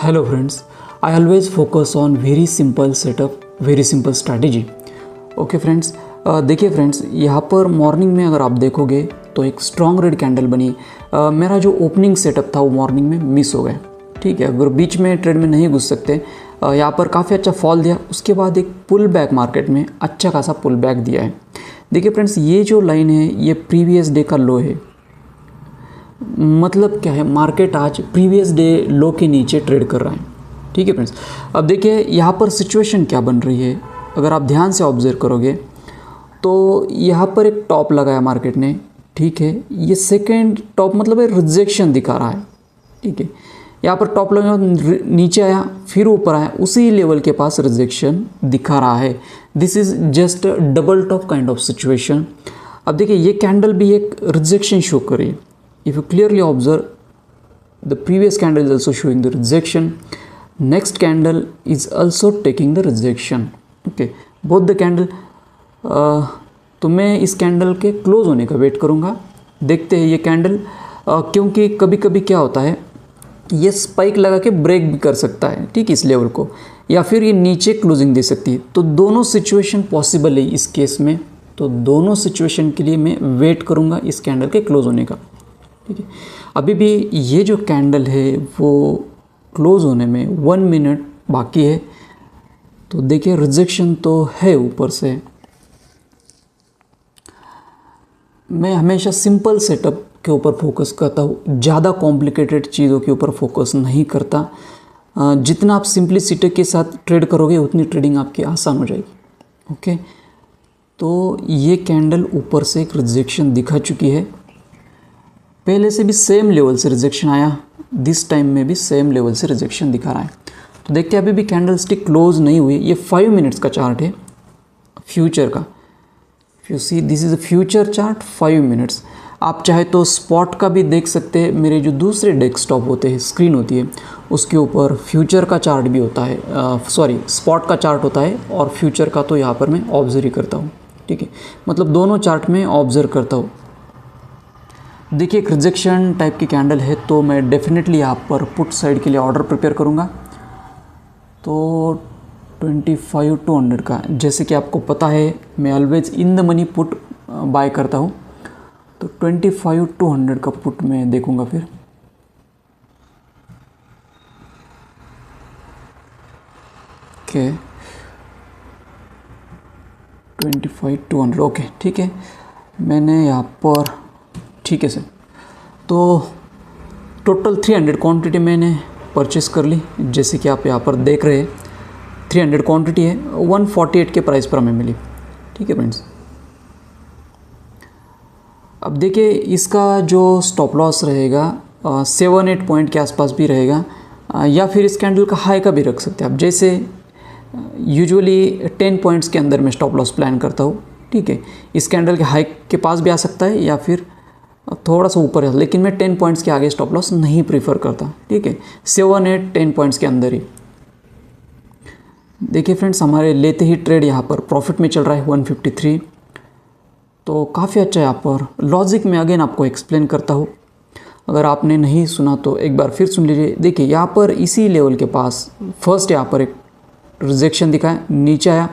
Hello friends, I always focus on very simple setup, very simple strategy. Okay friends, देखिए friends, यहाँ पर morning में अगर आप देखोगे तो एक स्ट्रॉन्ग रेड कैंडल बनी। मेरा जो ओपनिंग सेटअप था वो मॉर्निंग में मिस हो गया। ठीक है, अगर बीच में ट्रेड में नहीं घुस सकते, यहाँ पर काफ़ी अच्छा फॉल दिया, उसके बाद एक पुल बैक मार्केट में अच्छा खासा पुल बैक दिया है। देखिए फ्रेंड्स, ये जो लाइन है ये प्रीवियस डे का लो है। मतलब क्या है, मार्केट आज प्रीवियस डे लो के नीचे ट्रेड कर रहा है। ठीक है फ्रेंड्स, अब देखिए यहाँ पर सिचुएशन क्या बन रही है। अगर आप ध्यान से ऑब्जर्व करोगे तो यहाँ पर एक टॉप लगाया मार्केट ने। ठीक है, ये सेकेंड टॉप मतलब रिजेक्शन दिखा रहा है। ठीक है, यहाँ पर टॉप लगा, नीचे आया, फिर ऊपर आया, उसी लेवल के पास रिजेक्शन दिखा रहा है। This is just double top kind of situation. अब देखिए ये कैंडल भी एक रिजेक्शन शो कर रही है। If you clearly observe, the previous candle is also showing the rejection. Next candle is also taking the rejection. Okay, both the candle. तो मैं इस कैंडल के क्लोज होने का वेट करूँगा। देखते हैं ये कैंडल, क्योंकि कभी कभी क्या होता है, ये स्पाइक लगा के ब्रेक भी कर सकता है। ठीक है, इस लेवल को, या फिर ये नीचे क्लोजिंग दे सकती है। तो दोनों सिचुएशन पॉसिबल है इस केस में। तो दोनों सिचुएशन के लिए मैं वेट करूँगा इस कैंडल के क्लोज होने का। ठीक है, अभी भी ये जो कैंडल है वो क्लोज होने में 1 मिनट बाकी है। तो देखिए रिजेक्शन तो है ऊपर से। मैं हमेशा सिंपल सेटअप के ऊपर फोकस करता हूँ, ज़्यादा कॉम्प्लिकेटेड चीज़ों के ऊपर फोकस नहीं करता। जितना आप सिंप्लिसिटी के साथ ट्रेड करोगे उतनी ट्रेडिंग आपकी आसान हो जाएगी। ओके, तो ये कैंडल ऊपर से एक रिजेक्शन दिखा चुकी है। पहले से भी सेम लेवल से रिजेक्शन आया, दिस टाइम में भी सेम लेवल से रिजेक्शन दिखा रहा है। तो देखते हैं, अभी भी कैंडल स्टिक क्लोज नहीं हुई। ये 5 मिनट्स का चार्ट है फ्यूचर का। You see, this is a future chart 5 minutes. आप चाहे तो स्पॉट का भी देख सकते हैं। मेरे जो दूसरे डेस्कटॉप होते हैं, स्क्रीन होती है, उसके ऊपर फ्यूचर का चार्ट भी होता है, स्पॉट का चार्ट होता है और फ्यूचर का तो यहाँ पर मैं ऑब्जर्व ही करता हूँ। ठीक है, मतलब दोनों चार्ट में ऑब्जर्व करता हूँ। देखिए एक रिजेक्शन टाइप की कैंडल है, तो मैं डेफिनेटली यहाँ पर पुट साइड के लिए ऑर्डर प्रिपेयर करूँगा। तो 25-200 का, जैसे कि आपको पता है मैं always in the money put buy करता हूँ। तो 25-200 का पुट मैं देखूँगा फिर। ओके, 25-200, ओके ठीक है, मैंने यहाँ पर, ठीक है सर, तो टोटल 300 क्वांटिटी मैंने परचेस कर ली। जैसे कि आप यहाँ पर देख रहे हैं 300 क्वांटिटी है, 148 के प्राइस पर हमें मिली। ठीक है फ्रेंड्स, अब देखिए इसका जो स्टॉप लॉस रहेगा 7-8 पॉइंट के आसपास भी रहेगा, या फिर इस कैंडल का हाई का भी रख सकते हैं आप। जैसे यूजुअली 10 पॉइंट्स के अंदर मैं स्टॉप लॉस प्लान करता हूँ। ठीक है, इस कैंडल के हाई के पास भी आ सकता है या फिर थोड़ा सा ऊपर है, लेकिन मैं 10 पॉइंट्स के आगे स्टॉप लॉस नहीं प्रीफर करता। ठीक है, 7-8-10 पॉइंट्स के अंदर ही। देखिए फ्रेंड्स, हमारे लेते ही ट्रेड यहाँ पर प्रॉफिट में चल रहा है 153। तो काफ़ी अच्छा है। यहाँ पर लॉजिक में अगेन आपको एक्सप्लेन करता हूँ, अगर आपने नहीं सुना तो एक बार फिर सुन लीजिए। देखिए यहाँ पर इसी लेवल के पास फर्स्ट यहाँ पर एक रिजेक्शन दिखा है, नीचे आया,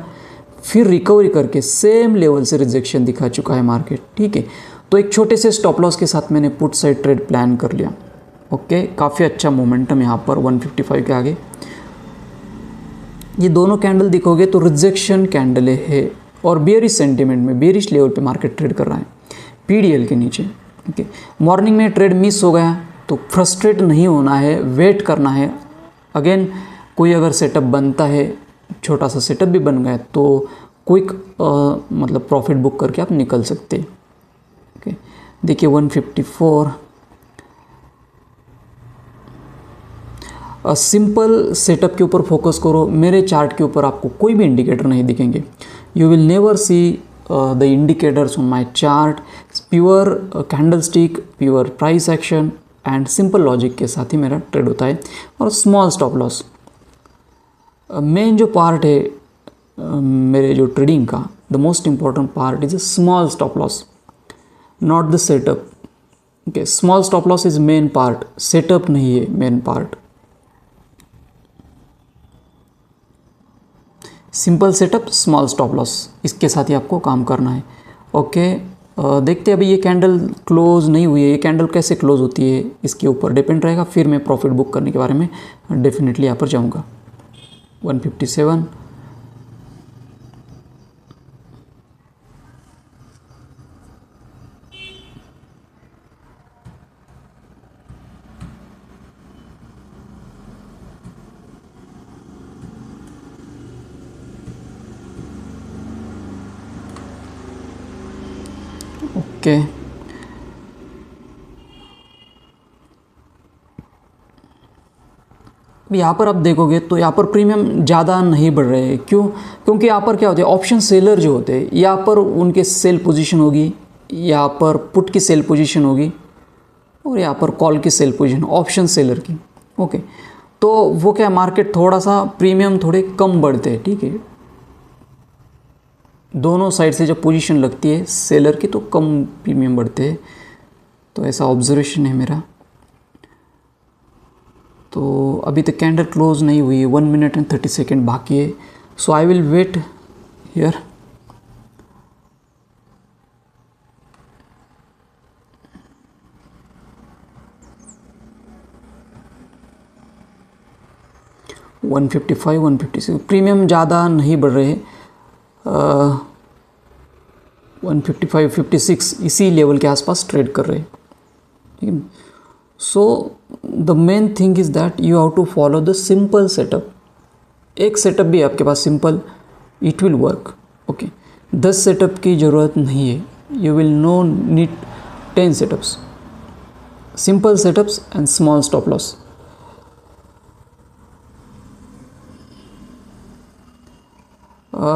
फिर रिकवरी करके सेम लेवल से रिजेक्शन दिखा चुका है मार्केट। ठीक है, तो एक छोटे से स्टॉप लॉस के साथ मैंने पुट साइड ट्रेड प्लान कर लिया। ओके, काफ़ी अच्छा मोमेंटम यहाँ पर 155 के आगे। ये दोनों कैंडल दिखोगे तो रिजेक्शन कैंडल है और बेयरिश सेंटीमेंट में, बेयरिश लेवल पे मार्केट ट्रेड कर रहा है पीडीएल के नीचे। ओके, मॉर्निंग में ट्रेड मिस हो गया तो फ्रस्ट्रेट नहीं होना है, वेट करना है। अगेन कोई अगर सेटअप बनता है, छोटा सा सेटअप भी बन गया तो क्विक मतलब प्रॉफिट बुक करके आप निकल सकते हैं। ओके, देखिए 154। सिंपल सेटअप के ऊपर फोकस करो। मेरे चार्ट के ऊपर आपको कोई भी इंडिकेटर नहीं दिखेंगे। You will never see the indicators on my chart. Pure candle stick, pure price action and simple logic के साथ ही मेरा ट्रेड होता है, और स्मॉल स्टॉप लॉस। मेन जो पार्ट है मेरे जो ट्रेडिंग का, the most important part is a small stop loss, not the setup. Okay, small stop loss is main part, setup नहीं है main part. Simple setup, small stop loss, इसके साथ ही आपको काम करना है। ओके, देखते हैं अभी ये कैंडल क्लोज नहीं हुई है, ये कैंडल कैसे क्लोज होती है इसके ऊपर डिपेंड रहेगा, फिर मैं प्रॉफिट बुक करने के बारे में डेफिनेटली यहाँ पर जाऊँगा। 157, ओके यहाँ पर आप देखोगे तो यहाँ पर प्रीमियम ज़्यादा नहीं बढ़ रहे हैं। क्यों? क्योंकि यहाँ पर क्या होता है, ऑप्शन सेलर जो होते हैं यहाँ पर उनके सेल पोजीशन होगी, यहाँ पर पुट की सेल पोजीशन होगी और यहाँ पर कॉल की सेल पोजीशन ऑप्शन सेलर की। ओके, तो वो क्या, मार्केट थोड़ा सा प्रीमियम थोड़े कम बढ़ते हैं। ठीक है, दोनों साइड से जब पोजीशन लगती है सेलर की तो कम प्रीमियम बढ़ते हैं, तो ऐसा ऑब्जर्वेशन है मेरा। तो अभी तक कैंडल क्लोज नहीं हुई है, 1 मिनट एंड 30 सेकेंड बाकी है, so I will wait here. One 155, 156 premium ज़्यादा नहीं बढ़ रहे, 155, 56 इसी लेवल के आसपास ट्रेड कर रहे हैं। ठीक है, so the main thing is that you have to follow the simple setup. एक सेटअप भी आपके पास simple, it will work. Okay, 10 setup की ज़रूरत नहीं है, you will no need 10 setups, simple setups and small stop loss.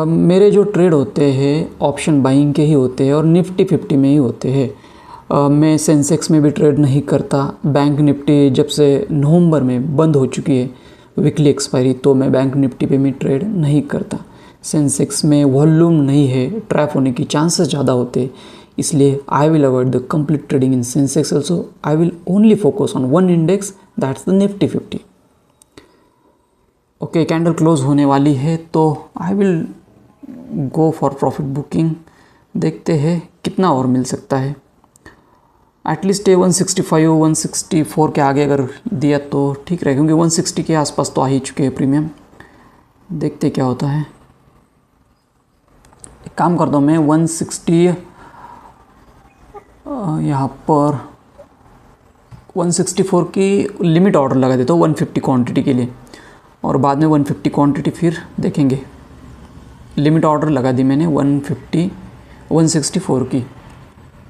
मेरे जो ट्रेड होते हैं ऑप्शन बाइंग के ही होते हैं और निफ्टी 50 में ही होते हैं। मैं सेंसेक्स में भी ट्रेड नहीं करता। बैंक निफ्टी जब से नवंबर में बंद हो चुकी है वीकली एक्सपायरी, तो मैं बैंक निफ्टी पे भी ट्रेड नहीं करता। सेंसेक्स में वॉल्यूम नहीं है, ट्रैप होने की चांसेस ज़्यादा होते, इसलिए I will avoid the complete trading in Sensex also. I will only focus on one index, that's the Nifty 50। Okay, candle close होने वाली है तो I will go for profit booking. देखते हैं कितना और मिल सकता है। एटलीस्ट 165 164 के आगे अगर दिया तो ठीक रहेगा, क्योंकि 160 के आसपास तो आ ही चुके हैं प्रीमियम। देखते क्या होता है। एक काम करता हूँ मैं 160 यहाँ पर 164 की लिमिट ऑर्डर लगा देता हूँ 150 क्वांटिटी के लिए, और बाद में 150 क्वांटिटी फिर देखेंगे। लिमिट ऑर्डर लगा दी मैंने 164 की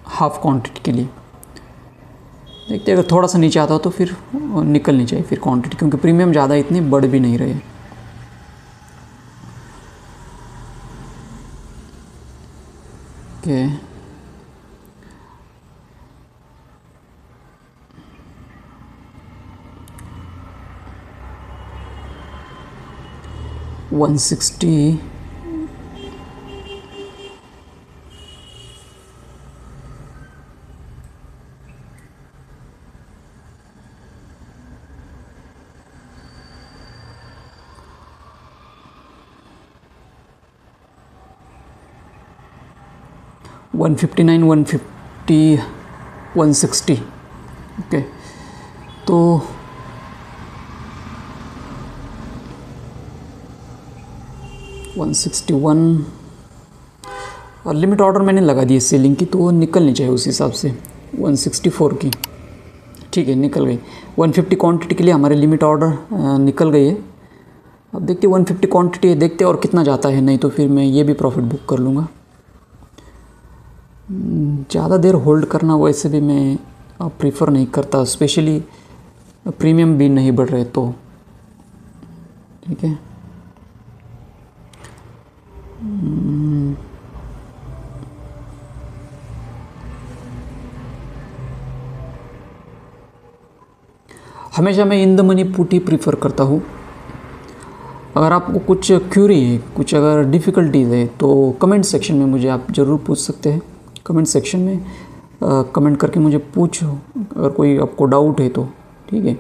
हाफ क्वांटिटी के लिए। देखते हैं अगर थोड़ा सा नीचे आता हो तो फिर निकलनी चाहिए फिर क्वांटिटी, क्योंकि प्रीमियम ज़्यादा इतनी बढ़ भी नहीं रहे। Okay, one 160 159 150 160। ओके, तो 161 और लिमिट ऑर्डर मैंने लगा दी सेलिंग की, तो वो निकलनी चाहिए उस हिसाब से 164 की। ठीक है, निकल गई। 150 क्वांटिटी के लिए हमारे लिमिट ऑर्डर निकल गई है। अब देखते 150 क्वांटिटी है, देखते और कितना जाता है, नहीं तो फिर मैं ये भी प्रॉफिट बुक कर लूँगा। ज़्यादा देर होल्ड करना वैसे भी मैं प्रीफर नहीं करता, स्पेशली प्रीमियम भी नहीं बढ़ रहे तो। ठीक है, हमेशा मैं in the money put he prefer करता हूँ। अगर आपको कुछ क्यूरी है, कुछ अगर डिफ़िकल्टीज़ है तो कमेंट सेक्शन में मुझे आप ज़रूर पूछ सकते हैं। कमेंट सेक्शन में कमेंट करके मुझे पूछो अगर कोई आपको डाउट है तो। ठीक है,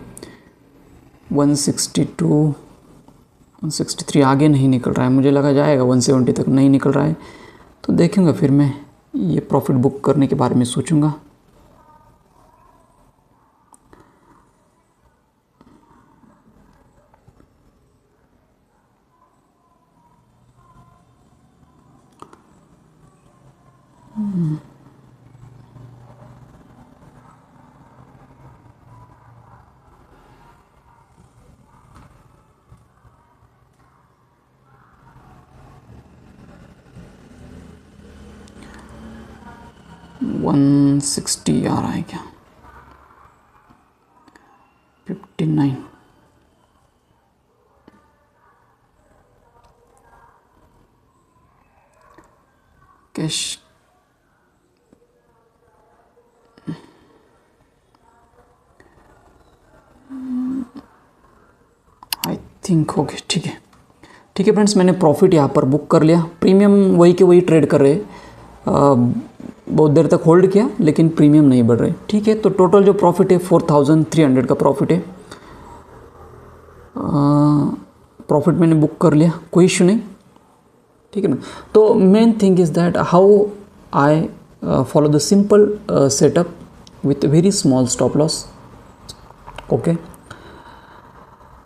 162 163 आगे नहीं निकल रहा है, मुझे लगा जाएगा 170 तक, नहीं निकल रहा है तो देखूँगा, फिर मैं ये प्रॉफिट बुक करने के बारे में सोचूंगा। वन 160 आ रहा है क्या? 59 कैश आई थिंक हो गया। ठीक है, ठीक है फ्रेंड्स, मैंने प्रॉफिट यहाँ पर बुक कर लिया। प्रीमियम वही के वही ट्रेड कर रहे, बहुत देर तक होल्ड किया लेकिन प्रीमियम नहीं बढ़ रहे। ठीक है, तो टोटल जो प्रॉफिट है 4300 का प्रॉफिट है। प्रॉफिट मैंने बुक कर लिया, कोई इशू नहीं। ठीक है ना, तो main thing is that how I follow the simple setup with very small stop loss. Okay,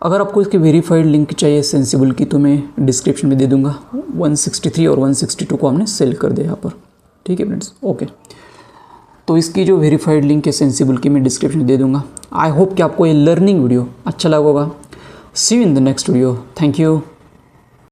अगर आपको इसकी वेरीफाइड लिंक चाहिए सेंसिबल की तो मैं डिस्क्रिप्शन में दे दूंगा। 163 और 162 को हमने सेल कर दिया यहाँ पर। ठीक है फ्रेंड्स, ओके, तो इसकी जो वेरीफाइड लिंक है सेंसिबल की मैं डिस्क्रिप्शन में दे दूंगा। आई होप कि आपको ये लर्निंग वीडियो अच्छा लगा होगा। See you in the next video. Thank you.